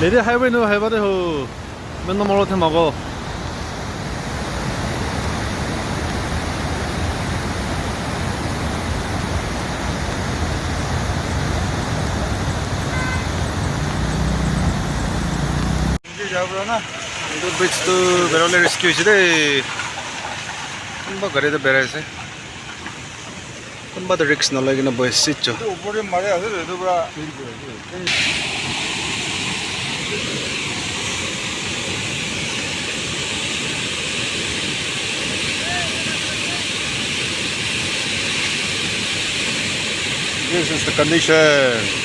Lady highway no highway ho. Men no more temago. Itu bridge tu beroleh rescue sih. Kumba gari tu beres sih. Kumba tu risk no lagi na boy sit jo. This is the condition.